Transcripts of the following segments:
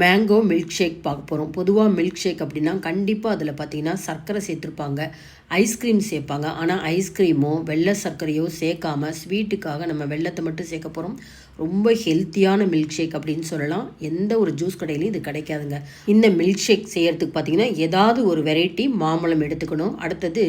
Mango milk shake பார்க்க போகிறோம். பொதுவாக மில்க் ஷேக் அப்படின்னா கண்டிப்பாக அதில் பார்த்திங்கன்னா சர்க்கரை சேர்த்துருப்பாங்க, ஐஸ்கிரீம் சேர்ப்பாங்க. ஆனால் ஐஸ்கிரீமோ வெள்ளை சர்க்கரையோ சேர்க்காம ஸ்வீட்டுக்காக நம்ம வெள்ளத்தை மட்டும் சேர்க்க போகிறோம். ரொம்ப ஹெல்த்தியான மில்க் ஷேக் அப்படின்னு சொல்லலாம். எந்த ஒரு ஜூஸ் கடையிலையும் இது கிடைக்காதுங்க. இந்த மில்க் ஷேக் செய்கிறதுக்கு பார்த்திங்கன்னா ஏதாவது ஒரு வெரைட்டி மாம்பழம் எடுத்துக்கணும். அடுத்தது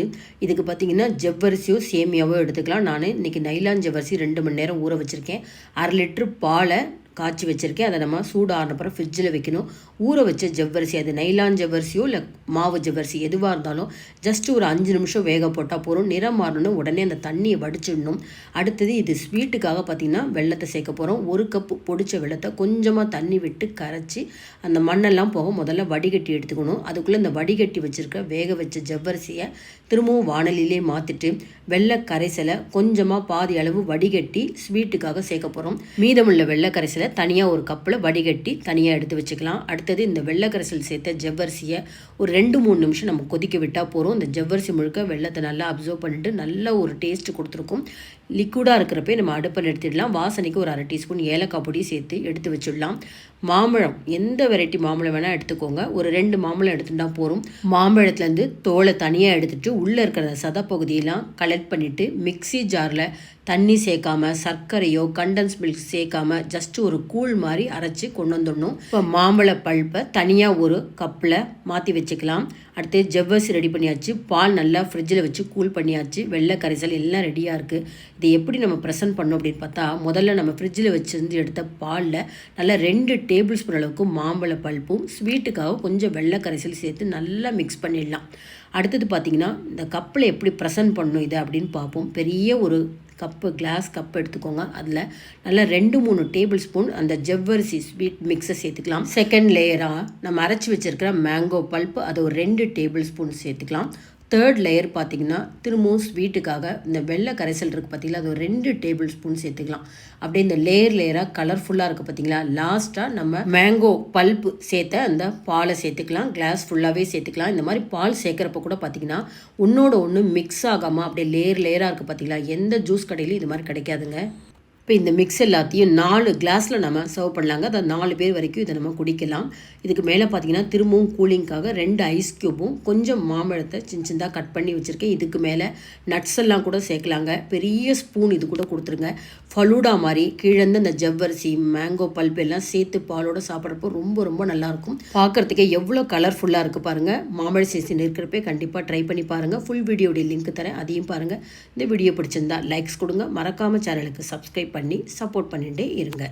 இதுக்கு பார்த்திங்கன்னா ஜவ்வரிசியோ சேமியாவோ எடுத்துக்கலாம். நான் இன்றைக்கி நைலான் ஜவ்வரிசி 2 மணி நேரம் ஊற வச்சுருக்கேன். 1/2 லிட்டரு பாலை காய்ச்சி வச்சுருக்கேன். அதை நம்ம சூடான அப்புறம் ஃப்ரிட்ஜில் வைக்கணும். ஊற வச்ச ஜவ்வரிசி, அது நைலான் ஜவ்வரிசியோ இல்லை மாவு ஜவ்வரிசி எதுவாக இருந்தாலும் ஜஸ்ட் ஒரு 5 நிமிஷம் வேக போட்டால் போகிறோம். நிறம் மாறணும், உடனே அந்த தண்ணியை வடிச்சிடணும். அடுத்தது இது ஸ்வீட்டுக்காக பார்த்திங்கன்னா வெள்ளத்தை சேர்க்க போகிறோம். 1 கப்பு பொடிச்ச வெள்ளத்தை கொஞ்சமாக தண்ணி விட்டு கரைச்சி அந்த மண்ணெல்லாம் போக முதல்ல வடிகட்டி எடுத்துக்கணும். அதுக்குள்ளே இந்த வடிகட்டி வச்சுருக்க வேக வச்ச ஜவ்வரிசியை திரும்பவும் வானலிலே மாற்றிட்டு வெள்ளை கரைசலை கொஞ்சமாக பாதி அளவு வடிகட்டி ஸ்வீட்டுக்காக சேர்க்க போகிறோம். மீதமுள்ள வெள்ளை கரைசலை தனியாக ஒரு கப்பில் வடிகட்டி தனியாக எடுத்து வச்சுக்கலாம். அடுத்தது இந்த வெள்ளை கரைசல் சேர்த்த ஜவ்வரிசியை ஒரு 2-3 நிமிஷம் நம்ம கொதிக்க விட்டால் போகிறோம். இந்த ஜவ்வரிசி முழுக்க வெள்ளத்தை நல்லா அப்சர்வ் பண்ணிட்டு நல்ல ஒரு டேஸ்ட்டு கொடுத்துருக்கும். லிக்விடாக இருக்கிறப்பே நம்ம அடுப்பை நிறுத்திடலாம். வாசனைக்கு ஒரு 1/2 டீஸ்பூன் ஏலக்காய் பொடி சேர்த்து எடுத்து வச்சிடலாம். மாம்பழம் எந்த வெரைட்டி மாம்பழம் வேணால் எடுத்துக்கோங்க. ஒரு 2 மாம்பழம் எடுத்துட்டா போகிறோம். மாம்பழத்துலேருந்து தோலை தனியாக எடுத்துகிட்டு உள்ளே இருக்கிற சதப்பகுதியெல்லாம் கலெக்ட் பண்ணிவிட்டு மிக்சி ஜாரில் தண்ணி சேர்க்காம சர்க்கரையோ கண்டன்ஸ் மில்க் சேர்க்காம ஜஸ்ட் ஒரு கூழ் மாதிரி அரைச்சி கொண்டு வந்துடணும். இப்போ மாம்பழ பல்ப்பை தனியாக ஒரு கப்பில் மாற்றி வச்சுக்கலாம். அடுத்து ஜவ்வரிசி ரெடி பண்ணியாச்சு, பால் நல்லா ஃப்ரிட்ஜில் வச்சு கூல் பண்ணியாச்சு, வெள்ளை கரைசல் எல்லாம் ரெடியாக இருக்குது. இதை எப்படி நம்ம ப்ரெசென்ட் பண்ணோம் அப்படின்னு பார்த்தா, முதல்ல நம்ம ஃப்ரிட்ஜில் வச்சுருந்து எடுத்த பாலில் நல்லா 2 டேபிள் ஸ்பூன் அளவுக்கு மாம்பழ பல்ப்பும் ஸ்வீட்டுக்காக கொஞ்சம் வெள்ளை கரைசல் சேர்த்து நல்லா மிக்ஸ் பண்ணிடலாம். அடுத்தது பார்த்திங்கன்னா இந்த கப்பில் எப்படி ப்ரெசென்ட் பண்ணணும் இதை அப்படின்னு பார்ப்போம். பெரிய ஒரு கிளாஸ் கப் எடுத்துக்கோங்க. அதில் நல்லா 2-3 டேபிள் ஸ்பூன் அந்த ஜவ்வரிசி ஸ்வீட் மிக்ஸை சேர்த்துக்கலாம். செகண்ட் லேயராக நம்ம அரைச்சி வச்சுருக்கிற மேங்கோ பல்ப்பு அதை ஒரு 2 டேபிள் ஸ்பூன் சேர்த்துக்கலாம். தேர்ட் லேயர் பார்த்திங்கன்னா திரும்பவும் ஸ்வீட்டுக்காக இந்த வெள்ளை கரைசல் இருக்குது பார்த்திங்களா, அது ஒரு 2 டேபிள் ஸ்பூன் சேர்த்துக்கலாம். அப்படியே இந்த லேயராக கலர்ஃபுல்லாக இருக்குது பார்த்திங்களா. லாஸ்ட்டாக நம்ம மேங்கோ பல்ப்பு சேர்த்த அந்த பாலை சேர்த்துக்கலாம். கிளாஸ் ஃபுல்லாகவே சேர்த்துக்கலாம். இந்த மாதிரி பால் சேர்க்குறப்ப கூட பார்த்திங்கன்னா ஒன்றோட ஒன்று மிக்ஸ் ஆகாமல் அப்படியே லேயராக இருக்குது பார்த்திங்களா. எந்த ஜூஸ் கடையிலையும் இது மாதிரி கிடைக்காதுங்க. இப்போ இந்த மிக்ஸ் எல்லாத்தையும் 4 கிளாஸில் நம்ம சர்வ் பண்ணலாங்க. அதை 4 பேர் வரைக்கும் இதை நம்ம குடிக்கலாம். இதுக்கு மேலே பார்த்தீங்கன்னா திரும்பவும் கூலிங்காக 2 ஐஸ் க்யூப்பும் கொஞ்சம் மாம்பழத்தை சின்னதாக கட் பண்ணி வச்சுருக்கேன். இதுக்கு மேலே நட்ஸ் எல்லாம் கூட சேர்க்கலாங்க. பெரிய ஸ்பூன் இது கூட கொடுத்துருங்க. ஃபலூடா மாதிரி கீழேருந்து அந்த ஜவ்வரிசி மேங்கோ பல்ப் எல்லாம் சேர்த்து பாலோடு சாப்பிட்றப்போ ரொம்ப ரொம்ப நல்லாயிருக்கும். பார்க்குறதுக்கே எவ்வளோ கலர்ஃபுல்லாக இருக்குது பாருங்கள். மாம்பழ சீசன் இருக்கிறப்பே கண்டிப்பாக ட்ரை பண்ணி பாருங்கள். ஃபுல் வீடியோடைய லிங்க் தரேன், அதையும் பாருங்கள். இந்த வீடியோ பிடிச்சிருந்தா லைக்ஸ் கொடுங்க. மறக்காமல் சேனலுக்கு சப்ஸ்கிரைப் பண்ணி சப்போர்ட் பண்ணிகிட்டே இருங்க.